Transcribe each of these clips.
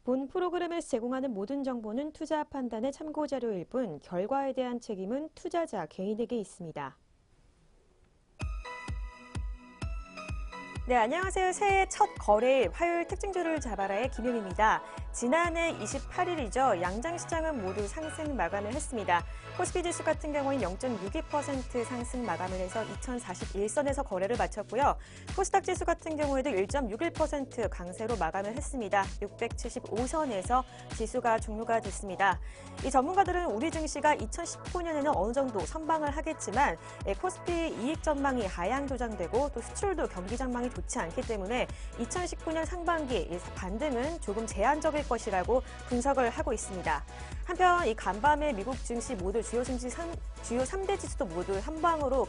본 프로그램에서 제공하는 모든 정보는 투자 판단의 참고 자료일 뿐 결과에 대한 책임은 투자자 개인에게 있습니다. 네, 안녕하세요. 새해 첫 거래일 화요일 특징주를 잡아라의 김용입니다. 지난해 28일이죠. 양장시장은 모두 상승 마감을 했습니다. 코스피 지수 같은 경우는 0.62% 상승 마감을 해서 2041선에서 거래를 마쳤고요. 코스닥 지수 같은 경우에도 1.61% 강세로 마감을 했습니다. 675선에서 지수가 종료가 됐습니다. 이 전문가들은 우리 증시가 2019년에는 어느 정도 선방을 하겠지만 코스피 이익 전망이 하향 조정되고 또 수출도 경기 전망이 좋지 않기 때문에 2019년 상반기 반등은 조금 제한적일 것이라고 분석을 하고 있습니다. 한편 이 간밤에 미국 증시 모두 주요 3대 지수도 모두 한 방으로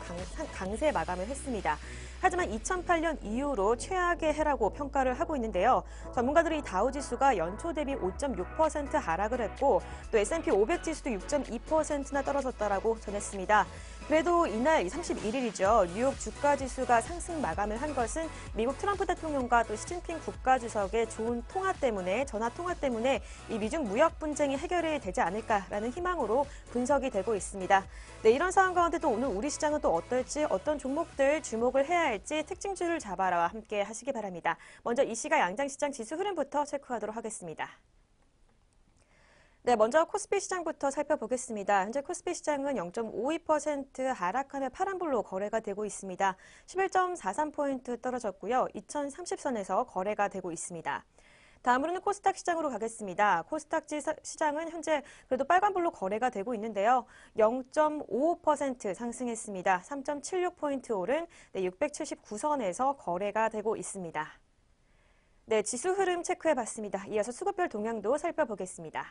강세 마감을 했습니다. 하지만 2008년 이후로 최악의 해라고 평가를 하고 있는데요. 전문가들이 다우 지수가 연초 대비 5.6% 하락을 했고 또 S&P 500 지수도 6.2%나 떨어졌다라고 전했습니다. 그래도 이날 31일이죠. 뉴욕 주가 지수가 상승 마감을 한 것은 미국 트럼프 대통령과 또 시진핑 국가주석의 좋은 전화 통화 때문에 이 미중 무역 분쟁이 해결이 되지 않을까라는 희망으로 분석이 되고 있습니다. 네, 이런 상황 가운데 또 오늘 우리 시장은 또 어떨지 어떤 종목들 주목을 해야 할지 특징주를 잡아라와 함께 하시기 바랍니다. 먼저 이 시각 양장시장 지수 흐름부터 체크하도록 하겠습니다. 네, 먼저 코스피 시장부터 살펴보겠습니다. 현재 코스피 시장은 0.52% 하락하며 파란불로 거래가 되고 있습니다. 11.43포인트 떨어졌고요. 2030선에서 거래가 되고 있습니다. 다음으로는 코스닥 시장으로 가겠습니다. 코스닥 시장은 현재 그래도 빨간불로 거래가 되고 있는데요. 0.55% 상승했습니다. 3.76포인트 오른 679선에서 거래가 되고 있습니다. 네, 지수 흐름 체크해봤습니다. 이어서 수급별 동향도 살펴보겠습니다.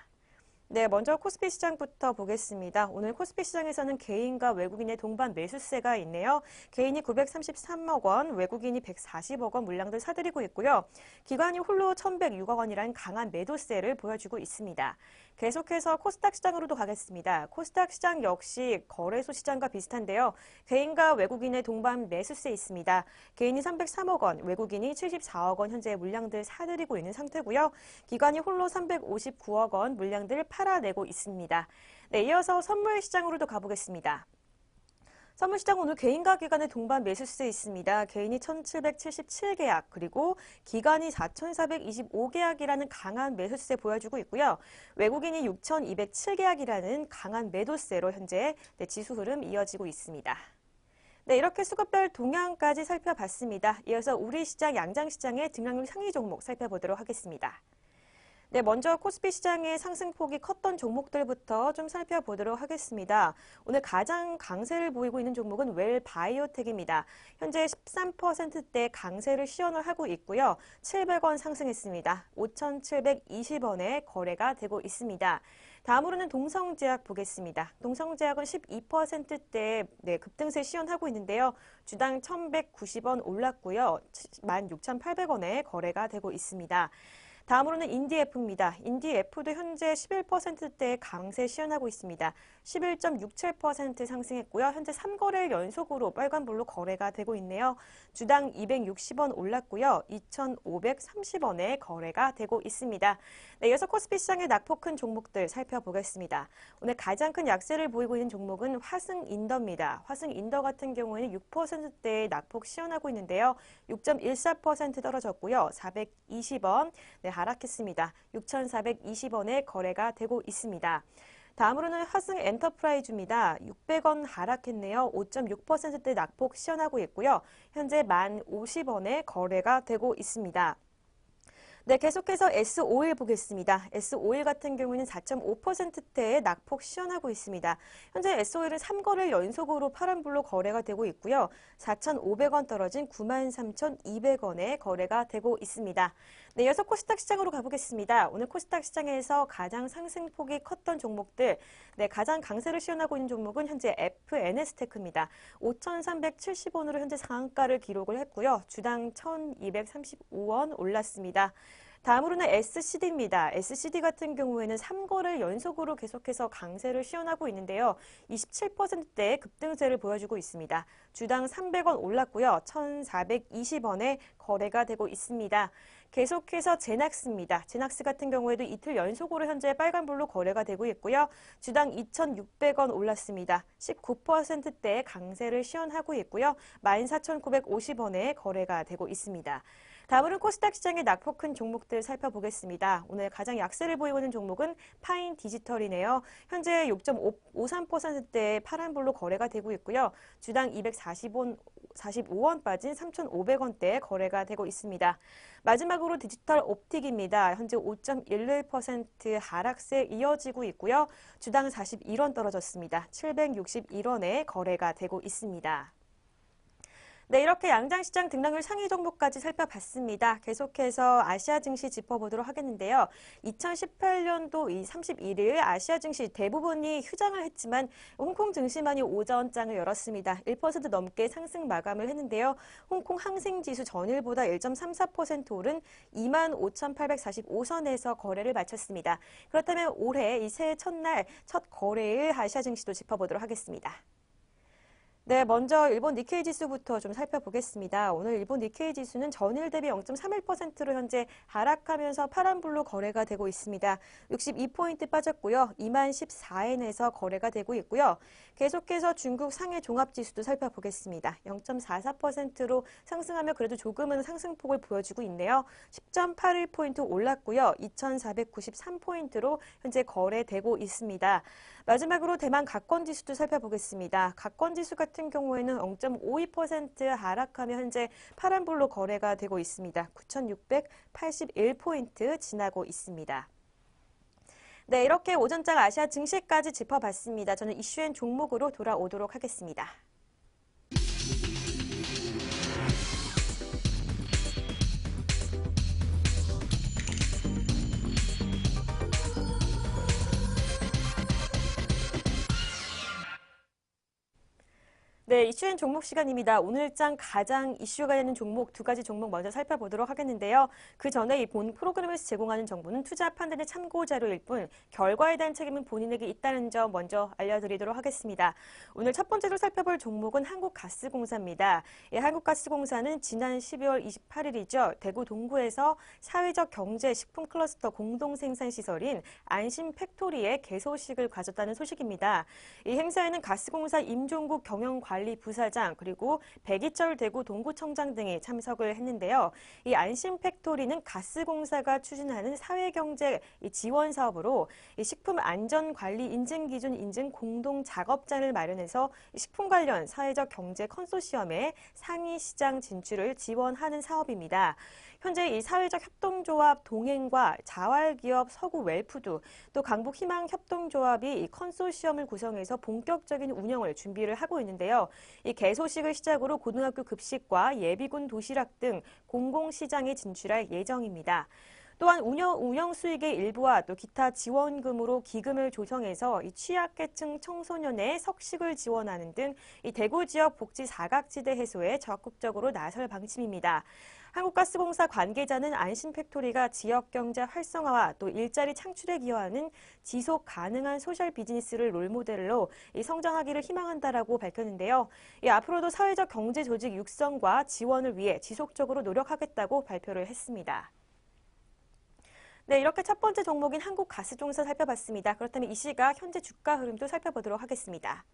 네, 먼저 코스피 시장부터 보겠습니다. 오늘 코스피 시장에서는 개인과 외국인의 동반 매수세가 있네요. 개인이 933억 원, 외국인이 140억 원 물량들 사들이고 있고요. 기관이 홀로 1,106억 원이라는 강한 매도세를 보여주고 있습니다. 계속해서 코스닥 시장으로도 가겠습니다. 코스닥 시장 역시 거래소 시장과 비슷한데요. 개인과 외국인의 동반 매수세 있습니다. 개인이 303억 원, 외국인이 74억 원 현재 물량들 사들이고 있는 상태고요. 기관이 홀로 359억 원 물량들 팔아내고 있습니다. 네, 이어서 선물 시장으로도 가보겠습니다. 선물시장 오늘 개인과 기관의 동반 매수세 있습니다. 개인이 1,777계약 그리고 기관이 4,425계약이라는 강한 매수세 보여주고 있고요. 외국인이 6,207계약이라는 강한 매도세로 현재 지수 흐름 이어지고 있습니다. 네, 이렇게 수급별 동향까지 살펴봤습니다. 이어서 우리 시장 양장시장의 등락률 상위 종목 살펴보도록 하겠습니다. 네, 먼저 코스피 시장의 상승폭이 컸던 종목들부터 좀 살펴보도록 하겠습니다. 오늘 가장 강세를 보이고 있는 종목은 웰바이오텍입니다. 현재 13%대 강세를 시연을 하고 있고요. 700원 상승했습니다. 5,720원에 거래가 되고 있습니다. 다음으로는 동성제약 보겠습니다. 동성제약은 12%대 급등세 시연하고 있는데요. 주당 1,190원 올랐고요. 16,800원에 거래가 되고 있습니다. 다음으로는 인디에프입니다. 인디에프도 현재 11%대의 강세 시연하고 있습니다. 11.67% 상승했고요. 현재 3거래일 연속으로 빨간불로 거래가 되고 있네요. 주당 260원 올랐고요. 2,530원에 거래가 되고 있습니다. 네, 이어서 코스피 시장의 낙폭 큰 종목들 살펴보겠습니다. 오늘 가장 큰 약세를 보이고 있는 종목은 화승인더입니다. 화승인더 같은 경우에는 6%대의 낙폭 시연하고 있는데요. 6.14% 떨어졌고요. 420원 하락했습니다. 6,420원에 거래가 되고 있습니다. 다음으로는 화승 엔터프라이즈입니다. 600원 하락했네요. 5.6%대 낙폭 시연하고 있고요. 현재 1,050원에 거래가 되고 있습니다. 네, 계속해서 S51 보겠습니다. S51 같은 경우는 4.5%대의 낙폭 시연하고 있습니다. 현재 S51은 3거래일 연속으로 파란불로 거래가 되고 있고요. 4,500원 떨어진 93,200원에 거래가 되고 있습니다. 네, 이어서 코스닥 시장으로 가보겠습니다. 오늘 코스닥 시장에서 가장 상승폭이 컸던 종목들, 네, 가장 강세를 시연하고 있는 종목은 현재 FNS테크입니다. 5,370원으로 현재 상한가를 기록을 했고요. 주당 1,235원 올랐습니다. 다음으로는 SCD입니다. SCD 같은 경우에는 3거래일 연속으로 계속해서 강세를 시연하고 있는데요. 27%대의 급등세를 보여주고 있습니다. 주당 300원 올랐고요. 1,420원에 거래가 되고 있습니다. 계속해서 제낙스입니다. 제낙스 같은 경우에도 이틀 연속으로 현재 빨간불로 거래가 되고 있고요. 주당 2,600원 올랐습니다. 19%대의 강세를 시현하고 있고요. 14,950원에 거래가 되고 있습니다. 다음으로는 코스닥 시장의 낙폭 큰 종목들 살펴보겠습니다. 오늘 가장 약세를 보이고 있는 종목은 파인 디지털이네요. 현재 6.53%대의 파란불로 거래가 되고 있고요. 주당 245원 빠진 3,500원대에 거래가 되고 있습니다. 마지막으로 디지털 옵틱입니다. 현재 5.11% 하락세 이어지고 있고요. 주당 41원 떨어졌습니다. 761원에 거래가 되고 있습니다. 네, 이렇게 양장시장 등락률 상위 종목까지 살펴봤습니다. 계속해서 아시아 증시 짚어보도록 하겠는데요. 2018년도 31일 아시아 증시 대부분이 휴장을 했지만 홍콩 증시만이 오전장을 열었습니다. 1% 넘게 상승 마감을 했는데요. 홍콩 항생지수 전일보다 1.34% 오른 25,845선에서 거래를 마쳤습니다. 그렇다면 올해 이 새해 첫날 첫 거래일 아시아 증시도 짚어보도록 하겠습니다. 네, 먼저 일본 니케이 지수부터 좀 살펴보겠습니다. 오늘 일본 니케이 지수는 전일 대비 0.31%로 현재 하락하면서 파란불로 거래가 되고 있습니다. 62포인트 빠졌고요. 20,014엔에서 거래가 되고 있고요. 계속해서 중국 상해 종합지수도 살펴보겠습니다. 0.44%로 상승하며 그래도 조금은 상승폭을 보여주고 있네요. 10.81포인트 올랐고요. 2,493포인트로 현재 거래되고 있습니다. 마지막으로 대만 각권지수도 살펴보겠습니다. 각권지수 같은 경우에는 0.52% 하락하며 현재 파란불로 거래가 되고 있습니다. 9,681포인트 지나고 있습니다. 네, 이렇게 오전장 아시아 증시까지 짚어봤습니다. 저는 이슈앤 종목으로 돌아오도록 하겠습니다. 네, 이슈앤 종목 시간입니다. 오늘장 가장 이슈가 되는 종목 두 가지 종목 먼저 살펴보도록 하겠는데요. 그 전에 이 본 프로그램에서 제공하는 정보는 투자 판단의 참고 자료일 뿐 결과에 대한 책임은 본인에게 있다는 점 먼저 알려드리도록 하겠습니다. 오늘 첫 번째로 살펴볼 종목은 한국가스공사입니다. 예, 한국가스공사는 지난 12월 28일이죠. 대구 동구에서 사회적 경제 식품 클러스터 공동 생산 시설인 안심 팩토리의 개소식을 가졌다는 소식입니다. 이 행사에는 가스공사 임종국 경영관리 부사장 그리고 백이철 대구 동구청장 등이 참석을 했는데요. 이 안심 팩토리는 가스공사가 추진하는 사회경제 지원 사업으로 식품 안전관리 인증기준 인증 공동 작업장을 마련해서 식품 관련 사회적 경제 컨소시엄의 상위 시장 진출을 지원하는 사업입니다. 현재 이 사회적 협동조합 동행과 자활기업 서구 웰푸드 또 강북희망협동조합이 이 컨소시엄을 구성해서 본격적인 운영을 준비를 하고 있는데요. 이 개소식을 시작으로 고등학교 급식과 예비군 도시락 등 공공시장에 진출할 예정입니다. 또한 운영 수익의 일부와 또 기타 지원금으로 기금을 조성해서 이 취약계층 청소년의 석식을 지원하는 등 이 대구 지역 복지 사각지대 해소에 적극적으로 나설 방침입니다. 한국가스공사 관계자는 안심팩토리가 지역경제 활성화와 또 일자리 창출에 기여하는 지속 가능한 소셜 비즈니스를 롤모델로 성장하기를 희망한다라고 밝혔는데요. 앞으로도 사회적 경제 조직 육성과 지원을 위해 지속적으로 노력하겠다고 발표를 했습니다. 네, 이렇게 첫 번째 종목인 한국가스공사 살펴봤습니다. 그렇다면 이 시각 현재 주가 흐름도 살펴보도록 하겠습니다.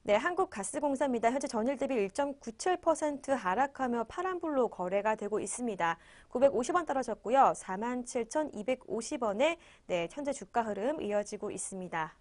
네, 한국가스공사입니다. 현재 전일 대비 1.97% 하락하며 파란불로 거래가 되고 있습니다. 950원 떨어졌고요. 47,250원에 네, 현재 주가 흐름 이어지고 있습니다.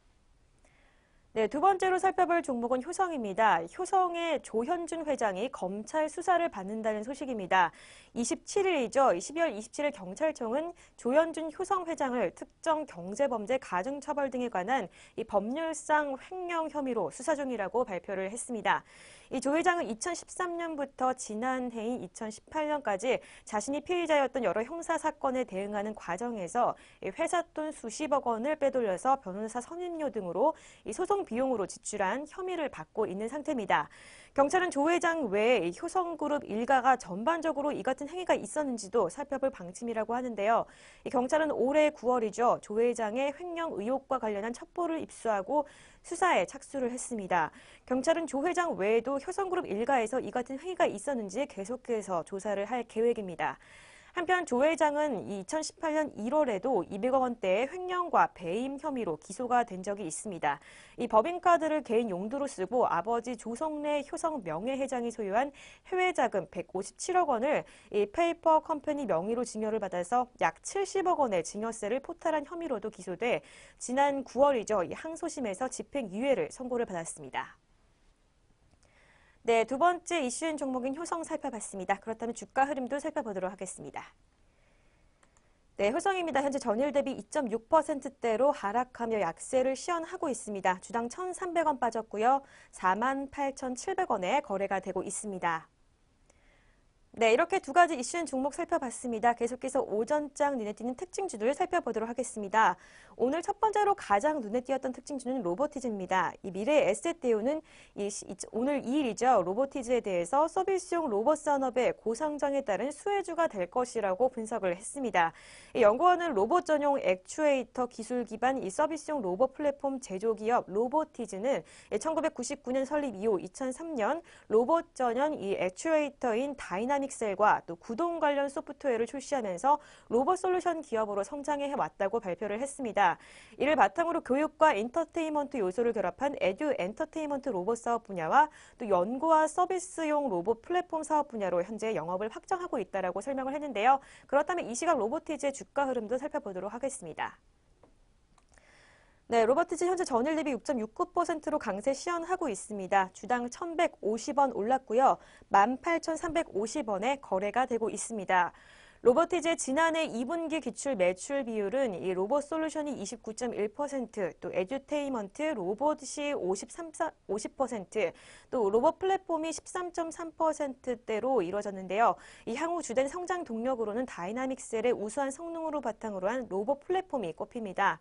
네, 두 번째로 살펴볼 종목은 효성입니다. 효성의 조현준 회장이 검찰 수사를 받는다는 소식입니다. 27일이죠. 12월 27일 경찰청은 조현준 효성 회장을 특정 경제범죄 가중처벌 등에 관한 이 법률상 횡령 혐의로 수사 중이라고 발표를 했습니다. 이 조 회장은 2013년부터 지난해인 2018년까지 자신이 피의자였던 여러 형사 사건에 대응하는 과정에서 회사 돈 수십억 원을 빼돌려서 변호사 선임료 등으로 이 소송 비용으로 지출한 혐의를 받고 있는 상태입니다. 경찰은 조 회장 외에 효성그룹 일가가 전반적으로 이 같은 행위가 있었는지도 살펴볼 방침이라고 하는데요. 경찰은 올해 9월이죠. 조 회장의 횡령 의혹과 관련한 첩보를 입수하고 수사에 착수를 했습니다. 경찰은 조 회장 외에도 효성그룹 일가에서 이 같은 행위가 있었는지 계속해서 조사를 할 계획입니다. 한편 조 회장은 2018년 1월에도 200억 원대의 횡령과 배임 혐의로 기소가 된 적이 있습니다. 이 법인카드를 개인 용도로 쓰고 아버지 조성래 효성 명예회장이 소유한 해외 자금 157억 원을 이 페이퍼 컴퍼니 명의로 증여를 받아서 약 70억 원의 증여세를 포탈한 혐의로도 기소돼 지난 9월이죠. 이 항소심에서 집행유예를 선고를 받았습니다. 네, 두 번째 이슈인 종목인 효성 살펴봤습니다. 그렇다면 주가 흐름도 살펴보도록 하겠습니다. 네, 효성입니다. 현재 전일 대비 2.6%대로 하락하며 약세를 시현하고 있습니다. 주당 1,300원 빠졌고요. 48,700원에 거래가 되고 있습니다. 네, 이렇게 두 가지 이슈인 종목 살펴봤습니다. 계속해서 오전장 눈에 띄는 특징주들 살펴보도록 하겠습니다. 오늘 첫 번째로 가장 눈에 띄었던 특징주는 로보티즈입니다. 이 미래 에셋 대우는 오늘 2일이죠. 로보티즈에 대해서 서비스용 로봇 산업의 고성장에 따른 수혜주가 될 것이라고 분석을 했습니다. 이 연구원은 로봇 전용 액추에이터 기술 기반 이 서비스용 로봇 플랫폼 제조기업 로보티즈는 1999년 설립 이후 2003년 로봇 전용 이 액추에이터인 다이나믹셀과 또 구동 관련 소프트웨어를 출시하면서 로봇 솔루션 기업으로 성장해 왔다고 발표를 했습니다. 이를 바탕으로 교육과 엔터테인먼트 요소를 결합한 에듀 엔터테인먼트 로봇 사업 분야와 또 연구와 서비스용 로봇 플랫폼 사업 분야로 현재 영업을 확정하고 있다라고 설명을 했는데요. 그렇다면 이 시각 로보티즈의 주가 흐름도 살펴보도록 하겠습니다. 네, 로보티즈 현재 전일 대비 6.69%로 강세 시현하고 있습니다. 주당 1,150원 올랐고요. 18,350원에 거래가 되고 있습니다. 로보티즈의 지난해 2분기 기출 매출 비율은 이 로봇 솔루션이 29.1%, 또 에듀테인먼트, 로봇이 50%, 또 로봇 플랫폼이 13.3%대로 이루어졌는데요. 이 향후 주된 성장 동력으로는 다이나믹셀의 우수한 성능으로 바탕으로 한 로봇 플랫폼이 꼽힙니다.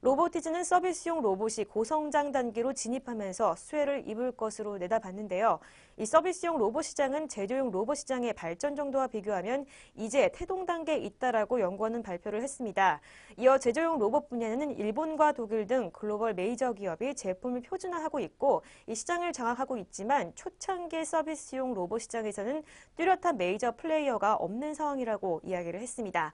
로보티즈는 서비스용 로봇이 고성장 단계로 진입하면서 수혜를 입을 것으로 내다봤는데요. 이 서비스용 로봇 시장은 제조용 로봇 시장의 발전 정도와 비교하면 이제 태동 단계에 있다라고 연구원은 발표를 했습니다. 이어 제조용 로봇 분야는 일본과 독일 등 글로벌 메이저 기업이 제품을 표준화하고 있고 이 시장을 장악하고 있지만 초창기 서비스용 로봇 시장에서는 뚜렷한 메이저 플레이어가 없는 상황이라고 이야기를 했습니다.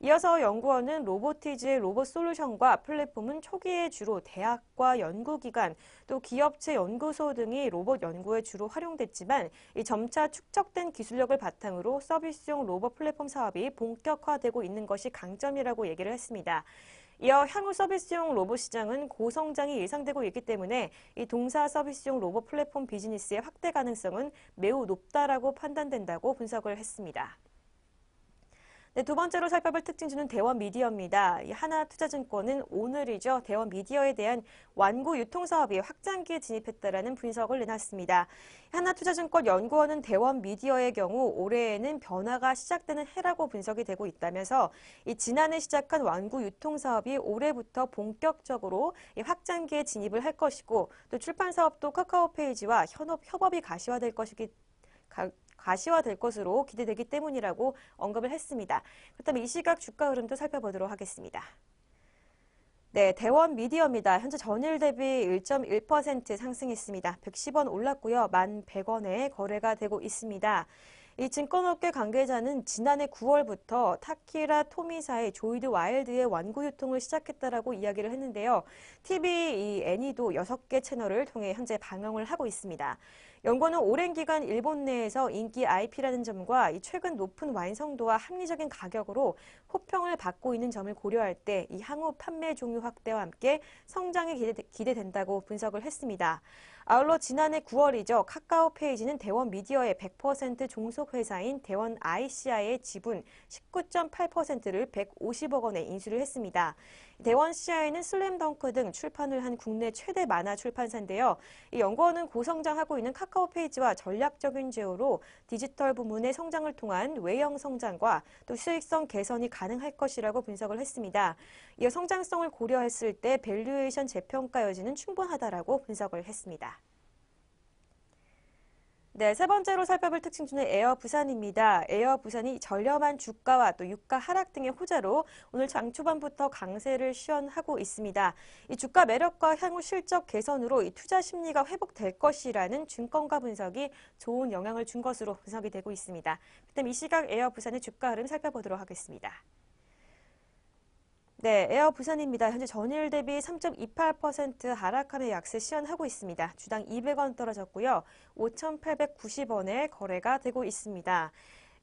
이어서 연구원은 로보티즈의 로봇 솔루션과 플랫폼은 초기에 주로 대학과 연구기관, 또 기업체 연구소 등이 로봇 연구에 주로 활용됐지만 이 점차 축적된 기술력을 바탕으로 서비스용 로봇 플랫폼 사업이 본격화되고 있는 것이 강점이라고 얘기를 했습니다. 이어 향후 서비스용 로봇 시장은 고성장이 예상되고 있기 때문에 이 동사 서비스용 로봇 플랫폼 비즈니스의 확대 가능성은 매우 높다라고 판단된다고 분석을 했습니다. 네, 두 번째로 살펴볼 특징주는 대원미디어입니다. 이 하나투자증권은 오늘이죠. 대원미디어에 대한 완구 유통사업이 확장기에 진입했다라는 분석을 내놨습니다. 하나투자증권 연구원은 대원미디어의 경우 올해에는 변화가 시작되는 해라고 분석이 되고 있다면서 이 지난해 시작한 완구 유통사업이 올해부터 본격적으로 이 확장기에 진입을 할 것이고 또 출판사업도 카카오페이지와 협업이 가시화될 것으로 기대되기 때문이라고 언급을 했습니다. 그렇다면 이 시각 주가 흐름도 살펴보도록 하겠습니다. 네, 대원미디어입니다. 현재 전일 대비 1.1% 상승했습니다. 110원 올랐고요. 1,100원에 거래가 되고 있습니다. 이 증권업계 관계자는 지난해 9월부터 타키라 토미사의 조이드 와일드의 완구 유통을 시작했다라고 이야기를 했는데요. TV 애니도 6개 채널을 통해 현재 방영을 하고 있습니다. 연구원은 오랜 기간 일본 내에서 인기 IP라는 점과 이 최근 높은 완성도와 합리적인 가격으로 호평을 받고 있는 점을 고려할 때 이 향후 판매 종류 확대와 함께 성장이 기대된다고 분석을 했습니다. 아울러 지난해 9월이죠. 카카오페이지는 대원미디어의 100% 종속회사인 대원 ICI의 지분 19.8%를 150억 원에 인수를 했습니다. 대원 CI는 슬램덩크 등 출판을 한 국내 최대 만화 출판사인데요. 이 연구원은 고성장하고 있는 카카오페이지와 전략적인 제휴로 디지털 부문의 성장을 통한 외형 성장과 또 수익성 개선이 가능할 것이라고 분석을 했습니다. 이어 성장성을 고려했을 때 밸류에이션 재평가 여지는 충분하다라고 분석을 했습니다. 네, 세 번째로 살펴볼 특징주는 에어 부산입니다. 에어 부산이 저렴한 주가와 또 유가 하락 등의 호재로 오늘 장 초반부터 강세를 시현하고 있습니다. 이 주가 매력과 향후 실적 개선으로 이 투자 심리가 회복될 것이라는 증권가 분석이 좋은 영향을 준 것으로 분석이 되고 있습니다. 그다음 이 시각 에어 부산의 주가 흐름 살펴보도록 하겠습니다. 네, 에어 부산입니다. 현재 전일 대비 3.28% 하락하며 약세 시현하고 있습니다. 주당 200원 떨어졌고요. 5,890원에 거래가 되고 있습니다.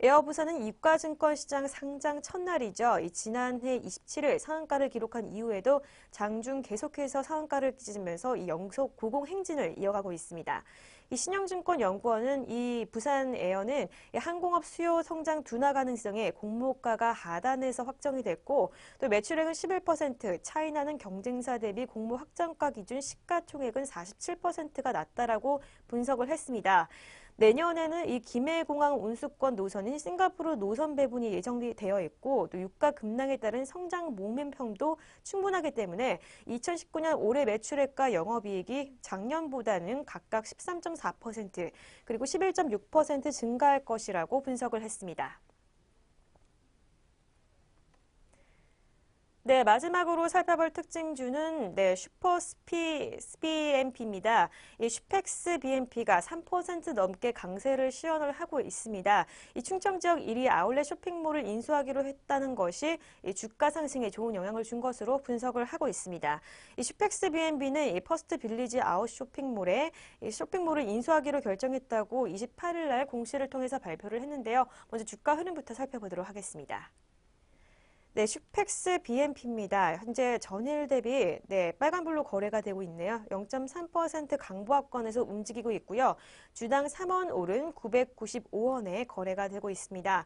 에어 부산은 유가증권 시장 상장 첫날이죠. 지난해 27일 상한가를 기록한 이후에도 장중 계속해서 상한가를 찢으면서 이 연속 고공 행진을 이어가고 있습니다. 이 신영증권연구원은 이 부산에어는 항공업 수요 성장 둔화 가능성에 공모가가 하단에서 확정이 됐고 또 매출액은 11%, 차이나는 경쟁사 대비 공모 확정가 기준 시가총액은 47%가 낮다라고 분석을 했습니다. 내년에는 이 김해공항 운수권 노선인 싱가포르 노선 배분이 예정되어 있고 또 유가 급락에 따른 성장 목면평도 충분하기 때문에 2019년 올해 매출액과 영업이익이 작년보다는 각각 13.4% 그리고 11.6% 증가할 것이라고 분석을 했습니다. 네, 마지막으로 살펴볼 특징주는 슈퍼스비엠피입니다. 이 슈펙스 BMP가 3% 넘게 강세를 시현을 하고 있습니다. 이 충청 지역 1위 아울렛 쇼핑몰을 인수하기로 했다는 것이 이 주가 상승에 좋은 영향을 준 것으로 분석을 하고 있습니다. 이 슈펙스 BMP는 이 퍼스트 빌리지 아웃 쇼핑몰에 이 쇼핑몰을 인수하기로 결정했다고 28일 날 공시를 통해서 발표를 했는데요. 먼저 주가 흐름부터 살펴보도록 하겠습니다. 네, 슈펙스 BMP입니다. 현재 전일 대비 빨간불로 거래가 되고 있네요. 0.3% 강보합권에서 움직이고 있고요. 주당 3원 오른 995원에 거래가 되고 있습니다.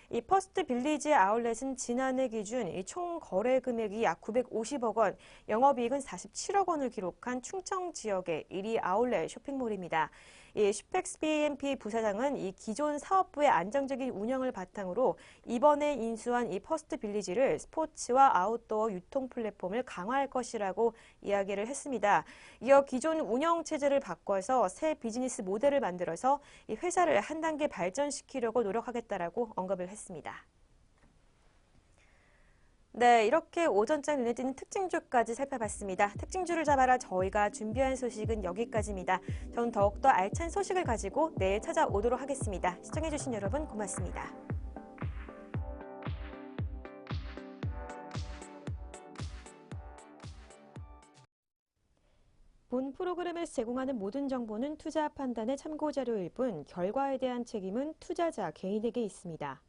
이 퍼스트 빌리지 아울렛은 지난해 기준 총 거래 금액이 약 950억 원, 영업이익은 47억 원을 기록한 충청 지역의 1위 아울렛 쇼핑몰입니다. 이 슈펙스 BMP 부사장은 이 기존 사업부의 안정적인 운영을 바탕으로 이번에 인수한 이 퍼스트 빌리지를 스포츠와 아웃도어 유통 플랫폼을 강화할 것이라고 이야기를 했습니다. 이어 기존 운영 체제를 바꿔서 새 비즈니스 모델을 만들어서 이 회사를 한 단계 발전시키려고 노력하겠다라고 언급을 했습니다. 네, 이렇게 오전장 눈에 띄는 특징주까지 살펴봤습니다. 특징주를 잡아라 저희가 준비한 소식은 여기까지입니다. 저는 더욱더 알찬 소식을 가지고 내일 찾아오도록 하겠습니다. 시청해주신 여러분 고맙습니다. 본 프로그램에서 제공하는 모든 정보는 투자 판단의 참고 자료일 뿐 결과에 대한 책임은 투자자 개인에게 있습니다.